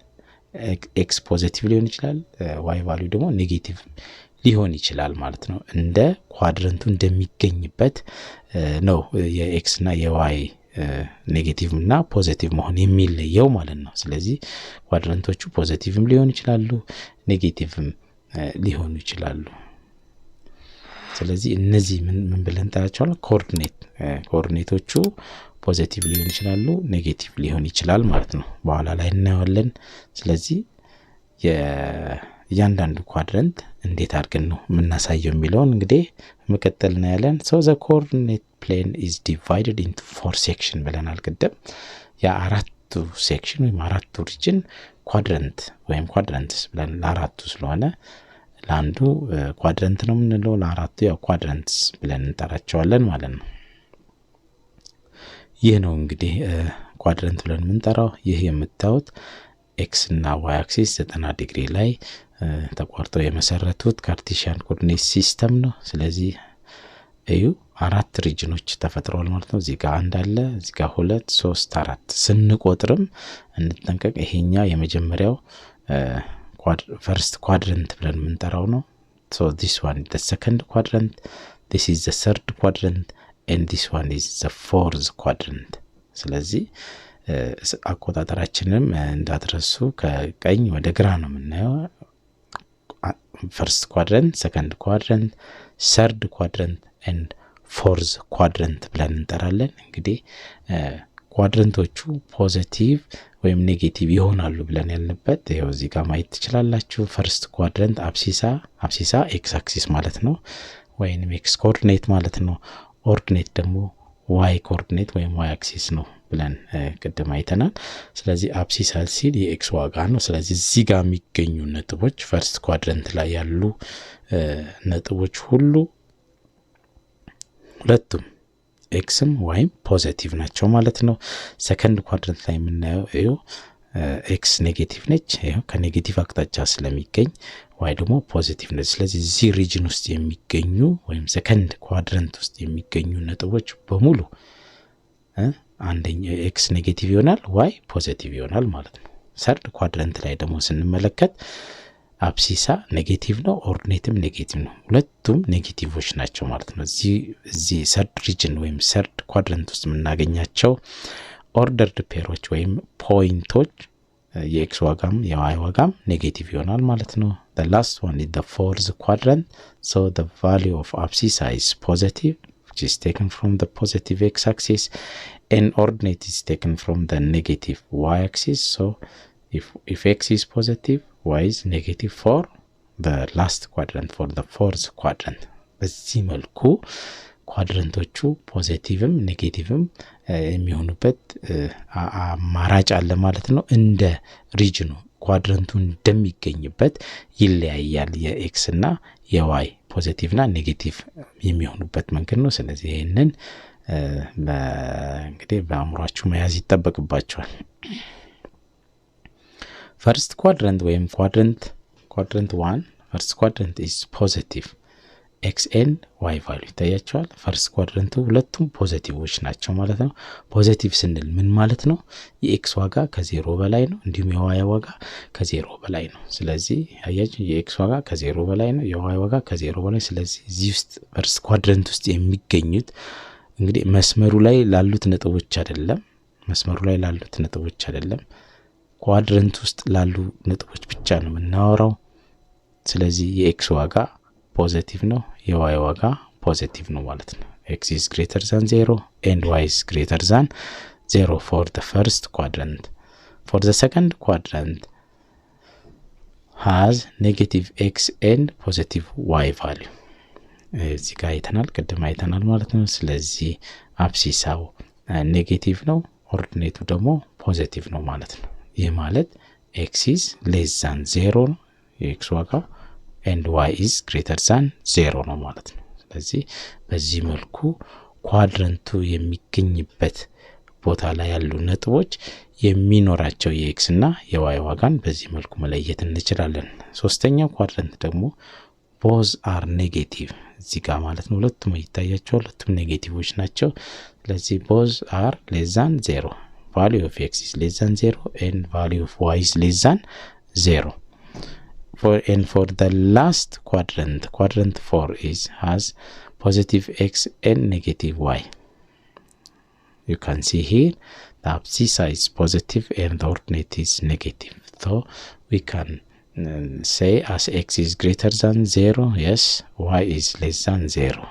ኤክስ ፖዚቲቭ ሊሆን ይችላል፣ ዋይ ቫልዩ ደግሞ ኔጌቲቭ ሊሆን ይችላል ማለት ነው። እንደ ኳድረንቱ እንደሚገኝበት ነው የኤክስ እና የዋይ ኔጌቲቭ እና ፖዚቲቭ መሆን የሚለየው ማለት ነው። ስለዚህ ኳድረንቶቹ ፖዚቲቭም ሊሆን ይችላሉ፣ ኔጌቲቭም ሊሆኑ ይችላሉ። ስለዚህ እነዚህ ምን ብለን እንጠራቸዋለን? ኮኦርዲኔቶቹ ፖዚቲቭ ሊሆን ይችላሉ፣ ኔጌቲቭ ሊሆን ይችላል ማለት ነው። በኋላ ላይ እናያለን። ስለዚህ የእያንዳንዱ ኳድረንት እንዴት አድርገን ነው የምናሳየው የሚለውን እንግዲህ መቀጠል እናያለን። so the coordinate plane is divided into 4 section ብለናል ቅድም። የአራቱ ሴክሽን ወይም አራቱ ሪጅን ኳድረንት ወይም ኳድረንትስ ብለን ለአራቱ ስለሆነ ለአንዱ ኳድረንት ነው የምንለው፣ ለአራቱ ያው ኳድረንትስ ብለን እንጠራቸዋለን ማለት ነው። ይህ ነው እንግዲህ ኳድረንት ብለን የምንጠራው። ይህ የምታዩት ኤክስ እና ዋይ አክሲስ 90 ዲግሪ ላይ ተቋርጠው የመሰረቱት ካርቴሺያን ኮኦርዲኔት ሲስተም ነው። ስለዚህ እዩ 4 ሪጅኖች ተፈጥረዋል ማለት ነው። እዚህ ጋር 1 አለ፣ እዚህ ጋር 2 3 4 ስንቆጥርም እንጠንቀቅ። ይሄኛው የመጀመሪያው first quadrant ብለን የምንጠራው ነው። so this one is the second quadrant, this is the third quadrant and this one is the fourth quadrant። ስለዚህ አቆጣጠራችንም እንዳትረሱ ከቀኝ ወደ ግራ ነው የምናየው። first quadrant, second quadrant, third quadrant and fourth quadrant ብለን እንጠራለን። እንግዲህ ኳድረንቶቹ ፖዚቲቭ ወይም ኔጌቲቭ ይሆናሉ ብለን ያልንበት ይሄው እዚህ ጋር ማየት ትችላላችሁ። ፈርስት ኳድረንት አብሲሳ ኤክስ አክሲስ ማለት ነው ወይንም ኤክስ ኮኦርዲኔት ማለት ነው። ኦርዲኔት ደግሞ ዋይ ኮኦርዲኔት ወይም ዋይ አክሲስ ነው ብለን ቅድም አይተናል። ስለዚህ አብሲሳል ሲል የኤክስ ዋጋ ነው። ስለዚህ እዚህ ጋር የሚገኙ ነጥቦች ፈርስት ኳድረንት ላይ ያሉ ነጥቦች ሁሉ ሁለቱም ኤክስም ዋይም ፖዚቲቭ ናቸው ማለት ነው። ሰከንድ ኳድረንት ላይ የምናየው ኤክስ ኔጌቲቭ ነች፣ ይሄው ከኔጌቲቭ አቅጣጫ ስለሚገኝ ዋይ ደግሞ ፖዚቲቭ ነች። ስለዚህ እዚህ ሪጅን ውስጥ የሚገኙ ወይም ሰከንድ ኳድረንት ውስጥ የሚገኙ ነጥቦች በሙሉ አንደኛው ኤክስ ኔጌቲቭ ይሆናል፣ ዋይ ፖዚቲቭ ይሆናል ማለት ነው። ሰርድ ኳድረንት ላይ ደግሞ ስንመለከት አብሲሳ ኔጌቲቭ ነው፣ ኦርዲኔትም ኔጌቲቭ ነው። ሁለቱም ኔጌቲቮች ናቸው ማለት ነው። እዚህ ሰርድ ሪጅን ወይም ሰርድ ኳድረንት ውስጥ የምናገኛቸው ኦርደርድ ፔሮች ወይም ፖይንቶች የኤክስ ዋጋም የዋይ ዋጋም ኔጌቲቭ ይሆናል ማለት ነው። the last one is the fourth quadrant, so the value of abscissa is positive, which is taken from the positive x-axis, and ordinate is taken from the negative y-axis. So if x is positive, y is negative for the last quadrant, for the fourth quadrant. በዚህ መልኩ ኳድረንቶቹ ፖዚቲቭም ኔጌቲቭም የሚሆኑበት አማራጭ አለ ማለት ነው። እንደ ሪጅኑ ኳድረንቱ እንደሚገኝበት ይለያያል የኤክስ እና የዋይ ፖዚቲቭና ኔጌቲቭ የሚሆኑበት መንገድ ነው። ስለዚህ ይሄንን እንግዲህ በአእምሯችሁ መያዝ ይጠበቅባቸዋል። ፈርስት ኳድረንት ወይም ኳድረንት 1 ፈርስት ኳድረንት ኢዝ ፖዚቲቭ ኤክስ ኤንድ ዋይ ቫልዩ ይታያቸዋል። ፈርስት ኳድረንቱ ሁለቱም ፖዚቲቮች ናቸው ማለት ነው። ፖዚቲቭ ስንል ምን ማለት ነው? የኤክስ ዋጋ ከዜሮ በላይ ነው፣ እንዲሁም የዋይ ዋጋ ከዜሮ በላይ ነው። ስለዚህ አያችሁ የኤክስ ዋጋ ከዜሮ በላይ ነው፣ የዋይ ዋጋ ከዜሮ በላይ። ስለዚህ እዚህ ውስጥ ፈርስት ኳድረንት ውስጥ የሚገኙት እንግዲህ መስመሩ ላይ ላሉት ነጥቦች አይደለም፣ ኳድረንት ውስጥ ላሉ ነጥቦች ብቻ ነው የምናወራው። ስለዚህ የኤክስ ዋጋ ፖዚቲቭ ነው፣ የዋይ ዋጋ ፖዚቲቭ ነው ማለት ነው። x is greater than 0 and y is greater than 0 for the first quadrant. For the second quadrant has negative x and positive y value. እዚህ ጋር ቅድም አይተናል ማለት ነው። ስለዚህ አብሲሳው ኔጌቲቭ ነው፣ ኦርዲኔቱ ደግሞ ፖዚቲቭ ነው ማለት ነው። ይህ ማለት x is less than 0 ነው የኤክስ ዋጋው and y is greater than 0 ነው ማለት ነው። ስለዚህ በዚህ መልኩ ኳድረንቱ የሚገኝበት ቦታ ላይ ያሉ ነጥቦች የሚኖራቸው የኤክስ እና የዋይ ዋጋን በዚህ መልኩ መለየት እንችላለን። ሶስተኛው ኳድረንት ደግሞ both are negative እዚህ ጋር ማለት ነው። ሁለቱም ይታያቸዋል፣ ሁለቱም ኔጌቲቮች ናቸው። ስለዚህ both are less than 0, value of x is less than 0 and value of y is less than 0. For the last quadrant 4 has positive x and negative y. You can see here the abscissa is positive and the ordinate is negative. So we can say as x is greater than 0, yes, y is less than 0.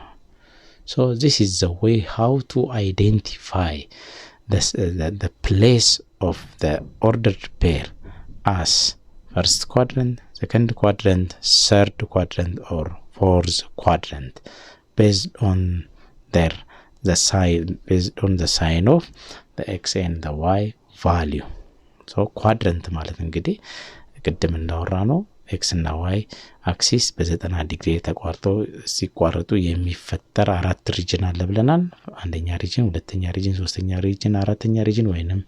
So this is the way how to identify the place of the ordered pair as first quadrant, second quadrant, third quadrant, or fourth quadrant, based on the sign of the x and the y value. So quadrant ማለት እንግዲህ ቅድም እንዳወራ ነው x እና y አክሲስ በ90 ዲግሪ ሲቋረጡ የሚፈጠር አራት ሪጅን አለ ብለናል። አንደኛ ሪጅን፣ ሁለተኛ ሪጅን፣ ሶስተኛ ሪጅን፣ አራተኛ ሪጅን ወይንም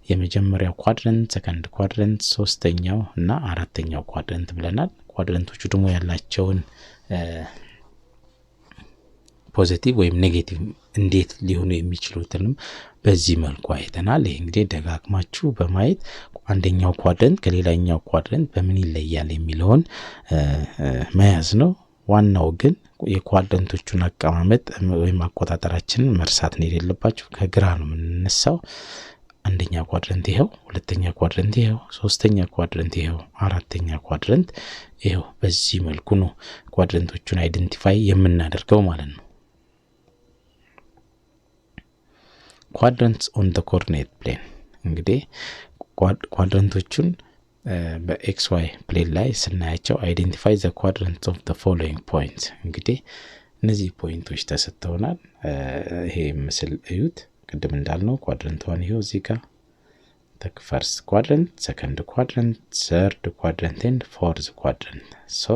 የመጀመሪያው ኳድረንት፣ ሰከንድ ኳድረንት፣ ሶስተኛው እና አራተኛው ኳድረንት ብለናል። ኳድረንቶቹ ደግሞ ያላቸውን ፖዚቲቭ ወይም ኔጌቲቭ እንዴት ሊሆኑ የሚችሉትንም በዚህ መልኩ አይተናል። ይሄ እንግዲህ ደጋግማችሁ በማየት አንደኛው ኳድረንት ከሌላኛው ኳድረንት በምን ይለያል የሚለውን መያዝ ነው። ዋናው ግን የኳድረንቶቹን አቀማመጥ ወይም አቆጣጠራችንን መርሳት ነው የሌለባችሁ። ከግራ ነው የምንነሳው። አንደኛ ኳድረንት ይሄው፣ ሁለተኛ ኳድረንት ይሄው፣ ሶስተኛ ኳድረንት ይሄው፣ አራተኛ ኳድረንት ይሄው። በዚህ መልኩ ነው ኳድረንቶቹን አይደንቲፋይ የምናደርገው ማለት ነው። quadrants on the coordinate plane እንግዲህ ኳድረንቶቹን በኤክስዋይ ፕሌን ላይ ስናያቸው identify the quadrants of the following points። እንግዲህ እነዚህ ፖይንቶች ተሰጥተውናል። ይሄ ምስል እዩት። ቅድም እንዳልነው ኳድረንት 1 ይሄው እዚህ ጋር፣ the first quadrant, second quadrant, third quadrant and fourth quadrant. So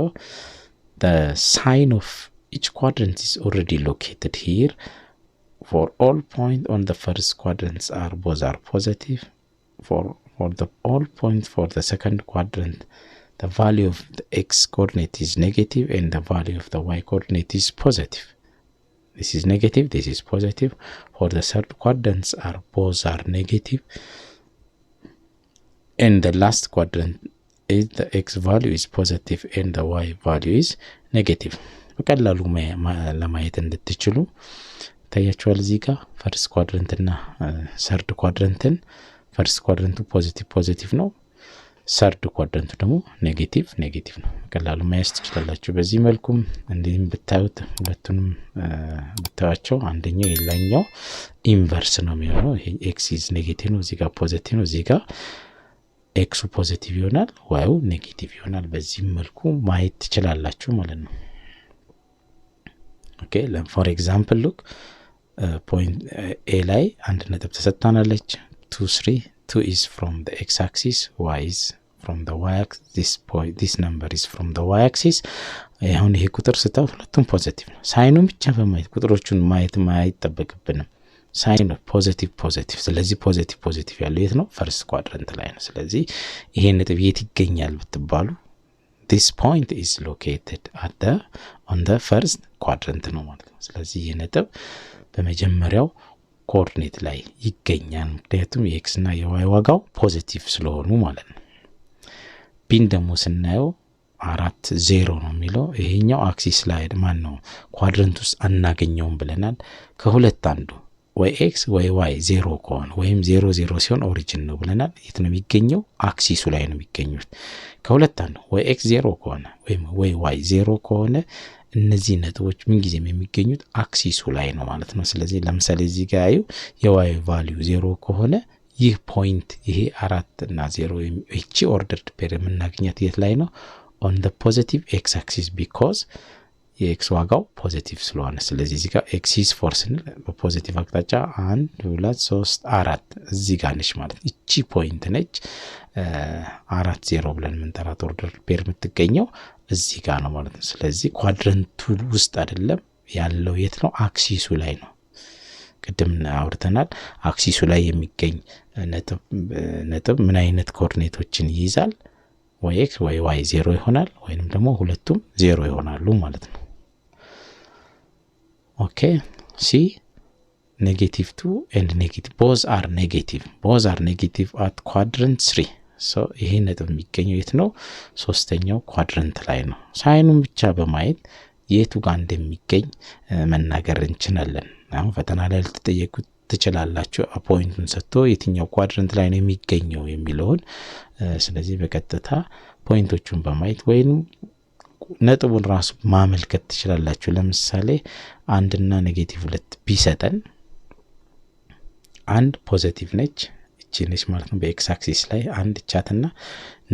the sign of each quadrant is already located here for all points on the first quadrants are both are positive. For the all points for the second quadrant, the value of the x coordinate is negative and the value of the y coordinate is positive. This is negative, this is positive. For the third quadrants are both are negative. And the last quadrant is the x value is positive and the y value is negative. በቀላሉ ለማየት እንድትችሉ ታያችኋል። እዚህ ጋር ፈርስት ኳድራንት እና ሰርድ ኳድራንትን ፈርስት ኳድራንቱ ፖዚቲቭ ነው፣ ሰርድ ኳድራንቱ ደግሞ ኔጌቲቭ ነው። በቀላሉ ማየት ትችላላችሁ። በዚህ መልኩም እንዲህም ብታዩት ሁለቱንም ብታያቸው አንደኛው የላኛው ኢንቨርስ ነው የሚሆነው። ይሄ ኤክስ ኢዝ ኔጌቲቭ ነው፣ እዚህ ጋር ፖዚቲቭ ነው፣ እዚህ ጋር ኤክሱ ፖዚቲቭ ይሆናል፣ ዋዩ ኔጌቲቭ ይሆናል። በዚህ መልኩ ማየት ትችላላችሁ ማለት ነው። ኦኬ for example look point a ላይ አንድ ነጥብ ተሰጥታናለች 2 3 2 is from the x axis, y is from the y axis. this number is from the y axis. አሁን ይሄ ቁጥር ስታው ሁለቱም ፖዚቲቭ ነው። ሳይኑን ብቻ በማየት ቁጥሮቹን ማየት አይጠበቅብንም። ሳይን ፖዚቲቭ ስለዚህ ፖዚቲቭ ያለው የት ነው? ፈርስት ኳድራንት ላይ ነው። ስለዚህ ይሄ ነጥብ የት ይገኛል ብትባሉ this point is located on the first quadrant ነው ማለት ነው። ስለዚህ ይሄ ነጥብ በመጀመሪያው ኮኦርዲኔት ላይ ይገኛል፣ ምክንያቱም የኤክስ እና የዋይ ዋጋው ፖዚቲቭ ስለሆኑ ማለት ነው። ቢን ደግሞ ስናየው 4 0 ነው የሚለው ይሄኛው አክሲስ ላይ ማን ነው ኳድራንት ውስጥ አናገኘውም ብለናል። ከሁለት አንዱ ወይ ኤክስ ወይ ዋይ 0 ከሆነ ወይም 0 ሲሆን ኦሪጂን ነው ብለናል። የት ነው የሚገኘው? አክሲሱ ላይ ነው የሚገኙት። ከሁለት አንዱ ወይ ኤክስ 0 ከሆነ ወይም ወይ ዋይ 0 ከሆነ እነዚህ ነጥቦች ምን ጊዜም የሚገኙት አክሲሱ ላይ ነው ማለት ነው። ስለዚህ ለምሳሌ እዚህ ጋር ያዩ የዋይ ቫልዩ 0 ከሆነ ይህ ፖይንት ይሄ 4 እና 0 እቺ ኦርደርድ ፔር የምናገኛት የት ላይ ነው? on the positive x axis because የኤክስ ዋጋው ፖዚቲቭ ስለሆነ። ስለዚህ እዚህ ጋር x is 4 ስንል በፖዚቲቭ አቅጣጫ 1 2 3 4 እዚህ ጋር ነች ማለት ነው። እቺ ፖይንት ነች 4 0 ብለን የምንጠራት ኦርደር ፔር የምትገኘው እዚህ ጋር ነው ማለት ነው። ስለዚህ ኳድራንቱ ውስጥ አይደለም ያለው የት ነው? አክሲሱ ላይ ነው። ቅድም አውርተናል። አክሲሱ ላይ የሚገኝ ነጥብ ምን አይነት ኮኦርዲኔቶችን ይይዛል? ወይ ኤክስ ወይ ዋይ 0 ይሆናል ወይንም ደግሞ ሁለቱም 0 ይሆናሉ ማለት ነው። ኦኬ ሲ -2 and negative both are negative at quadrant 3. so ይሄ ነጥብ የሚገኘው የት ነው? ሶስተኛው ኳድራንት ላይ ነው። ሳይኑን ብቻ በማየት የቱ ጋር እንደሚገኝ መናገር እንችላለን። አሁን ፈተና ላይ ልትጠየቁ ትችላላችሁ። ፖይንቱን ሰጥቶ የትኛው ኳድራንት ላይ ነው የሚገኘው የሚለውን። ስለዚህ በቀጥታ ፖይንቶቹን በማየት ወይም ነጥቡን ራሱ ማመልከት ትችላላችሁ። ለምሳሌ 1 እና -2 ቢሰጠን አንድ ፖዚቲቭ ነች እቺ ነች ማለት ነው በኤክስ አክሲስ ላይ አንድ ቻትና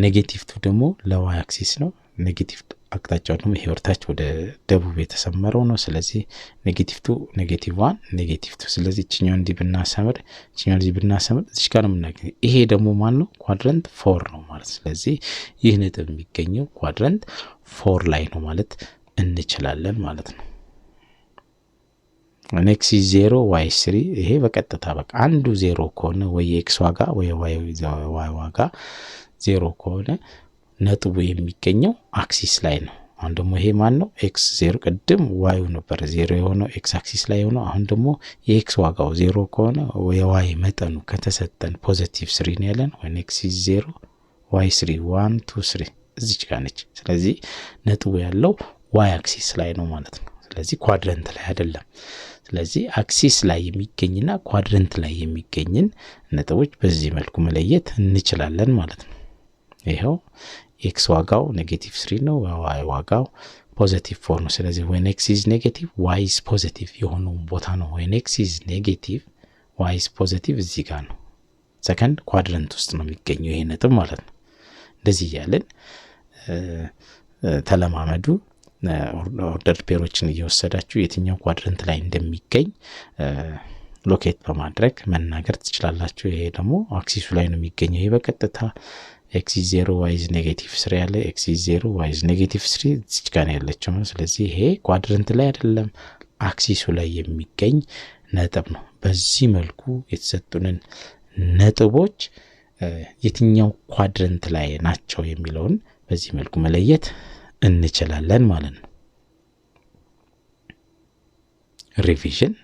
-2 ደግሞ ለዋይ አክሲስ ነው። ኔጌቲቭ አቅጣጫው ደግሞ ይሄ ወርታች ወደ ደቡብ የተሰመረው ነው። ስለዚህ -2 -1 -2 ስለዚህ እቺኛው እንዲ ብናሰምር እዚህ ጋር ነው የምናገኘው። ይሄ ደግሞ ማን ነው? ኳድራንት 4 ነው ማለት። ስለዚህ ይህ ነጥብ የሚገኘው ኳድራንት 4 ላይ ነው ማለት እንችላለን ማለት ነው። x 0 y 3 ይሄ በቀጥታ በቃ አንዱ 0 ከሆነ ወይ x ዋጋ ወይ y ዋጋ 0 ከሆነ ነጥቡ የሚገኘው አክሲስ ላይ ነው። አሁን ደግሞ ይሄ ማን ነው? x 0 ቅድም y ነበር 0 የሆነው x አክሲስ ላይ ሆኖ አሁን ደግሞ የx ዋጋው 0 ከሆነ ወይ y መጠኑ ከተሰጠን ፖዚቲቭ 3 ነው ያለን ወይ x 0 y 3 1 2 3 እዚች ጋር ነች። ስለዚህ ነጥቡ ያለው y አክሲስ ላይ ነው ማለት ነው። ስለዚህ ኳድራንት ላይ አይደለም። ስለዚህ አክሲስ ላይ የሚገኝና ኳድራንት ላይ የሚገኝን ነጥቦች በዚህ መልኩ መለየት እንችላለን ማለት ነው። ይሄው x ዋጋው -3 ነው፣ y ዋጋው ፖዚቲቭ 4 ነው። ስለዚህ when x is negative y is positive የሆነው ቦታ ነው። when x is negative y is positive እዚህ ጋር ነው። ሰከንድ ኳድራንት ውስጥ ነው የሚገኘው ይሄ ነጥብ ማለት ነው። እንደዚህ ያለን ተለማመዱ። ኦርደር ፔሮችን እየወሰዳችሁ የትኛው ኳድራንት ላይ እንደሚገኝ ሎኬት በማድረግ መናገር ትችላላችሁ። ይሄ ደግሞ አክሲሱ ላይ ነው የሚገኘው። ይሄ በቀጥታ x 0 y 3 ያለ x 0 y 3 እዚህ ጋር ያለችው ነው። ስለዚህ ይሄ ኳድራንት ላይ አይደለም አክሲሱ ላይ የሚገኝ ነጥብ ነው። በዚህ መልኩ የተሰጡንን ነጥቦች የትኛው ኳድረንት ላይ ናቸው የሚለውን በዚህ መልኩ መለየት እንችላለን ማለት ነው። ሪቪዥን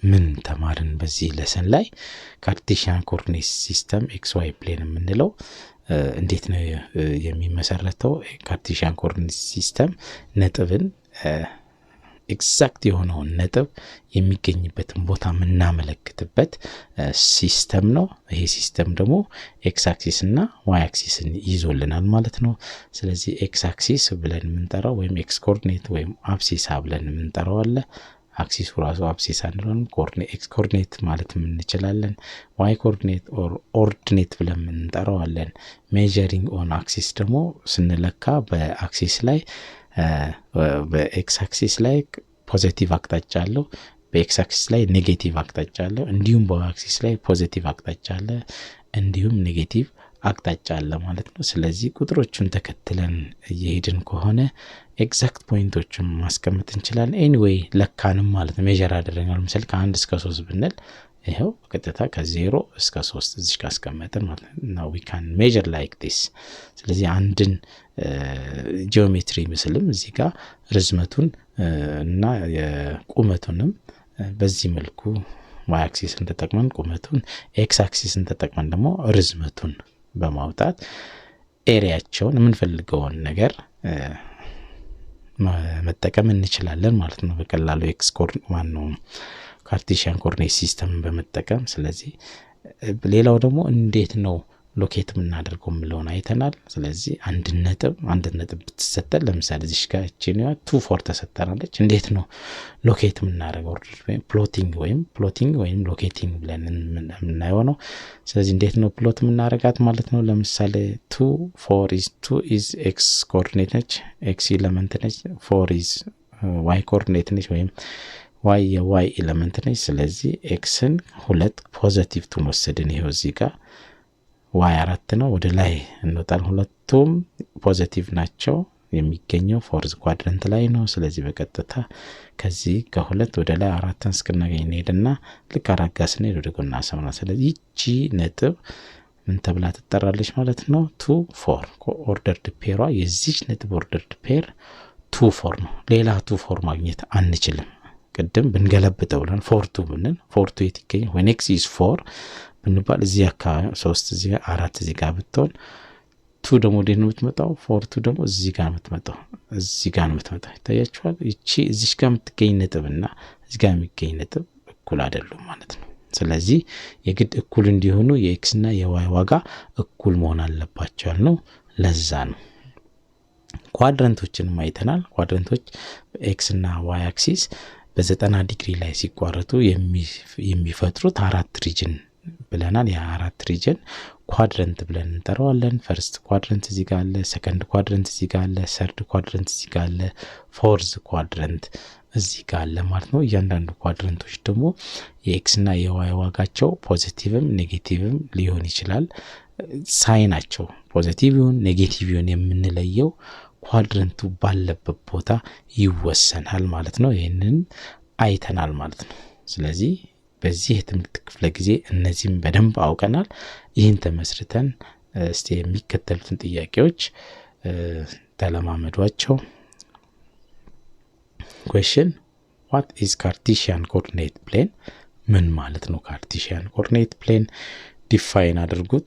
ምን ተማርን በዚህ ለሰን ላይ? ካርቴሺያን ኮኦርዲኔት ሲስተም ኤክስ ዋይ ፕሌን የምንለው እንዴት ነው የሚመሰረተው? ካርቴሺያን ኮኦርዲኔት ሲስተም ነጥብን ኤግዛክት የሆነውን ነጥብ የሚገኝበትን ቦታ የምናመለክትበት ሲስተም ነው። ይሄ ሲስተም ደግሞ ኤክስ አክሲስ እና ዋይ አክሲስን ይዞልናል ማለት ነው። ስለዚህ ኤክስ አክሲስ ብለን የምንጠራው ወይም ኤክስ ኮኦርዲኔት ወይም አብሲሳ ብለን የምንጠራው አለ። አክሲሱ ራሱ አብሲሳ እንለዋለን። ኤክስ ኮኦርዲኔት ማለት እንችላለን። ዋይ ኮኦርዲኔት ኦር ኦርዲኔት ብለን እንጠራዋለን። ሜዠሪንግ ኦን አክሲስ ደግሞ ስንለካ በአክሲስ ላይ በኤክስ አክሲስ ላይ ፖዚቲቭ አቅጣጫ አለው፣ በኤክስ አክሲስ ላይ ኔጌቲቭ አቅጣጫ አለው፣ እንዲሁም በዋይ አክሲስ ላይ ፖዚቲቭ አቅጣጫ አለ፣ እንዲሁም ኔጌቲቭ አቅጣጫ አለ ማለት ነው። ስለዚህ ቁጥሮቹን ተከትለን እየሄድን ከሆነ ኤግዛክት ፖይንቶችን ማስቀመጥ እንችላለን። ኤኒዌይ ለካንም ማለት ነው፣ ሜዠር አደረግናል። ለምሳሌ ከ1 እስከ 3 ብንል ይሄው በቀጥታ ከ0 እስከ 3 እዚህ ጋር አስቀመጥን ማለት ነው። we can measure like this። ስለዚህ አንድን ጂኦሜትሪ ምስልም እዚህ ጋር ርዝመቱን እና የቁመቱንም በዚህ መልኩ ዋይ አክሲስን ተጠቅመን ቁመቱን፣ ኤክስ አክሲስን ተጠቅመን ደግሞ ርዝመቱን በማውጣት ኤሪያቸውን የምንፈልገውን ነገር መጠቀም እንችላለን ማለት ነው በቀላሉ ኤክስ ኮኦርዲኔት ነው ካርቴሺያን ኮኦርዲኔት ሲስተም በመጠቀም። ስለዚህ ሌላው ደግሞ እንዴት ነው ሎኬት የምናደርገው ምለውን አይተናል። ስለዚህ አንድ ነጥብ ብትሰጠን ለምሳሌ እዚህ ጋር እቺኒያ 2 4 ተሰጠናለች። እንዴት ነው ሎኬት የምናደርገው? ፕሎቲንግ ወይም ሎኬቲንግ ብለን የምናየው ነው። ስለዚህ እንዴት ነው ፕሎት የምናደርጋት ማለት ነው? ለምሳሌ 2 4 is x ኮኦርዲኔት ነች፣ x ኤሌመንት ነች። 4 is y ኮኦርዲኔት ነች ወይም y የy ኤሌመንት ነች። ስለዚህ xን 2 ፖዚቲቭ ወሰድን። ይሄው እዚህ ጋር y 4 ነው፣ ወደ ላይ እንወጣለን። ሁለቱም ፖዚቲቭ ናቸው። የሚገኘው ፎርዝ ኳድራንት ላይ ነው። ስለዚህ በቀጥታ ከዚህ ከ2 ወደ ላይ 4ን እስከናገኝ እንሄድና ልክ 4 ጋር ስንሄድ ወደ ጎን አሰምና። ስለዚህ እቺ ነጥብ ምን ተብላ ትጠራለች ማለት ነው? 2 4 ኦርደርድ ፔሯ የዚች ነጥብ ኦርደርድ ፔር 2 4 ነው። ሌላ 2 4 ማግኘት አንችልም። ቅድም ብንገለብጠው ብለን 4 2 ብንል 4 2 የት ይገኛል? when x is 4 ብንባል እዚህ አካባቢ 3 እዚህ ጋር 4 እዚህ ጋር ብትሆን 2 ደግሞ ወደ ነው የምትመጣው፣ 4 2 ደግሞ እዚህ ጋር የምትመጣው ይታያችኋል። እቺ እዚህ ጋር የምትገኝ ነጥብና እዚህ ጋር የሚገኝ ነጥብ እኩል አይደሉም ማለት ነው። ስለዚህ የግድ እኩል እንዲሆኑ የኤክስ እና የዋይ ዋጋ እኩል መሆን አለባቸው ያልነው ለዛ ነው። ኳድራንቶችን አይተናል። ኳድራንቶች ኤክስ እና ዋይ አክሲስ በ90 ዲግሪ ላይ ሲቋረጡ የሚፈጥሩት 4 ሪጅን ብለናል። ያ4 ሪጅን ኳድራንት ብለን እንጠራዋለን። ፈርስት ኳድራንት እዚህ ጋር አለ፣ ሰከንድ ኳድራንት እዚህ ጋር አለ፣ ሰርድ ኳድራንት እዚህ ጋር አለ፣ ፎርዝ ኳድራንት እዚህ ጋር አለ ማለት ነው። እያንዳንዱ ኳድራንቶች ደግሞ የኤክስ እና የዋይ ዋጋቸው ፖዚቲቭም ኔጌቲቭም ሊሆን ይችላል። ሳይናቸው ፖዚቲቭ ይሁን ኔጌቲቭ ይሁን የምንለየው ኳድራንቱ ባለበት ቦታ ይወሰናል ማለት ነው። ይሄንን አይተናል ማለት ነው። ስለዚህ በዚህ የትምህርት ክፍለ ጊዜ እነዚህም በደንብ አውቀናል። ይህን ተመስርተን እስቲ የሚከተሉትን ጥያቄዎች ተለማመዷቸው። question what is Cartesian coordinate plane? ምን ማለት ነው Cartesian coordinate plane? define አድርጉት።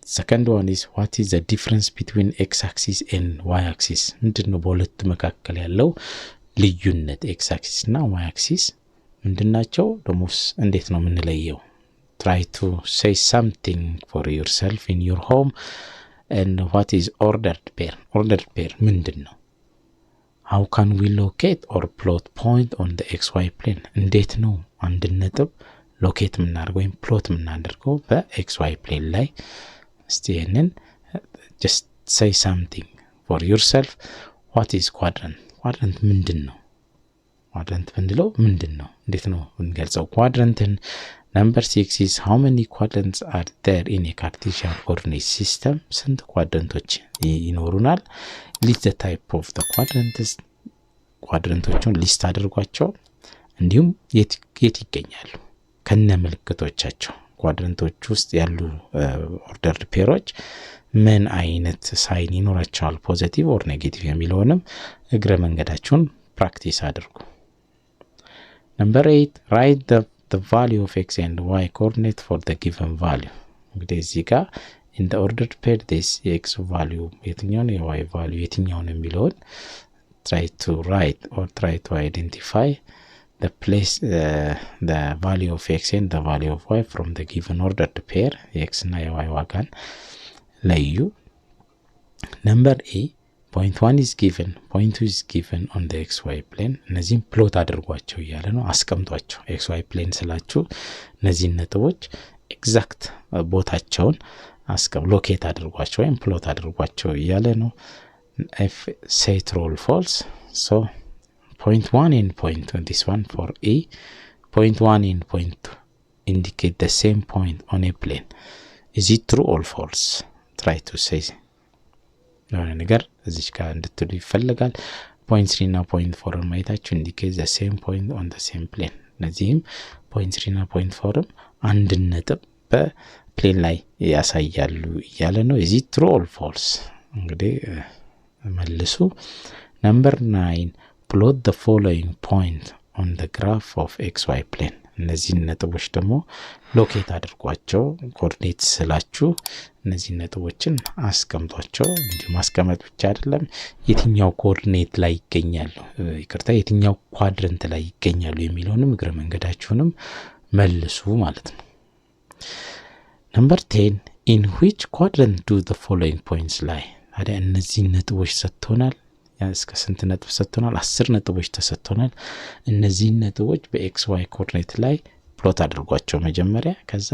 second one is what is the difference between x axis and y axis? ምንድነው በሁለቱ መካከል ያለው ልዩነት? x axis እና y axis ምንድናቸው? ደሞስ እንዴት ነው የምንለየው? try to say something for yourself in your home. and what is ordered pair ምንድነው? how can we locate or plot point on the xy plane? እንዴት ነው አንድ ነጥብ ሎኬት የምናደርገው ወይም ፕሎት የምናደርገው በxy plane ላይ? እስቲ ይሄንን just say something for yourself. what is quadrant ምንድነው? ኳድራንት ብንለው ምንድነው? እንዴት ነው እንገልጸው ኳድራንትን? number 6 is how many quadrants are there in a Cartesian coordinate system? ስንት ኳድራንቶች ይኖሩናል? list the type of the quadrants. ኳድራንቶቹን ሊስት አድርጓቸው። እንዲሁም የት ይገኛሉ ከነ ምልክቶቻቸው ኳድራንቶች ውስጥ ያሉ ኦርደርድ ፔሮች ምን አይነት ሳይን ይኖራቸዋል ፖዚቲቭ ኦር ኔጌቲቭ የሚለውንም እግረ መንገዳችሁን ፕራክቲስ አድርጉ። Number 8 write the value of x and y coordinate for the given value እንግዲህ እዚህ ጋር in the ordered pair this x value የትኛውን y value የትኛውን የሚለውን try to write or try to identify the place the value of x and the value of y from the given ordered pair x እና y ዋጋን ለዩ። Number 8 point 1 is given point 2 is given on the xy plane እነዚህን ፕሎት አድርጓቸው እያለ ነው አስቀምጧቸው xy plane ስላችሁ እነዚህ ነጥቦች ኤግዛክት ቦታቸውን ሎኬት አድርጓቸው ወይም ፕሎት አድርጓቸው እያለ ነው። if say true or false so point 1 and point 2 this one for a point 1 and point 2 indicate the same point on a plane is it true or false try to say የሆነ ነገር እዚህ ጋር እንድትሉ ይፈልጋል። point 3 እና point 4 ማየታችሁ indicate the same point on the same plane እነዚህም point 3 እና point 4 አንድ ነጥብ በፕሌን ላይ ያሳያሉ እያለ ነው። is it true or false እንግዲህ መልሱ። Number 9 plot the following point on the graph of xy plane እነዚህ ነጥቦች ደግሞ ሎኬት አድርጓቸው ኮኦርዲኔት ስላችሁ እነዚህ ነጥቦችን አስቀምጧቸው። እንዲህ ማስቀመጥ ብቻ አይደለም የትኛው ኮኦርዲኔት ላይ ይገኛሉ የትኛው ኳድራንት ላይ ይገኛሉ የሚለውንም እግረ መንገዳችሁንም መልሱ ማለት ነው። Number 10 in which quadrant do the following points lie ታዲያ እነዚህ ነጥቦች ሰጥቶናል እስከ ስንት ነጥብ ሰጥቶናል 10 ነጥቦች ተሰጥቶናል። እነዚህ ነጥቦች በxy ኮኦርዲኔት ላይ ፕሎት አድርጓቸው መጀመሪያ ከዛ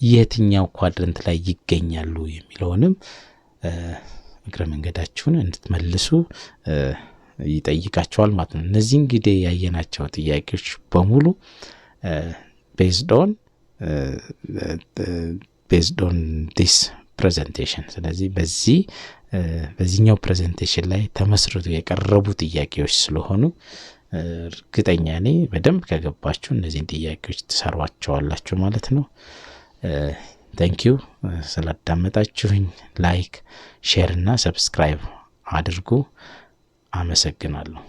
የትኛው ኳድራንት ላይ ይገኛሉ የሚለውንም እግረ መንገዳችሁን እንድትመልሱ ይጠይቃችኋል ማለት ነው። እነዚህ እንግዲህ ያየናቸው ጥያቄዎች በሙሉ based on this presentation ስለዚህ በዚህኛው ፕሬዘንቴሽን ላይ ተመስርቶ የቀረቡ ጥያቄዎች ስለሆኑ እርግጠኛ ነኝ በደንብ ከገባችሁ እነዚህን ጥያቄዎች ተሰሯቸዋላችሁ ማለት ነው። thank you ስላዳመጣችሁኝ ላይክ ሼር እና ሰብስክራይብ አድርጉ። አመሰግናለሁ።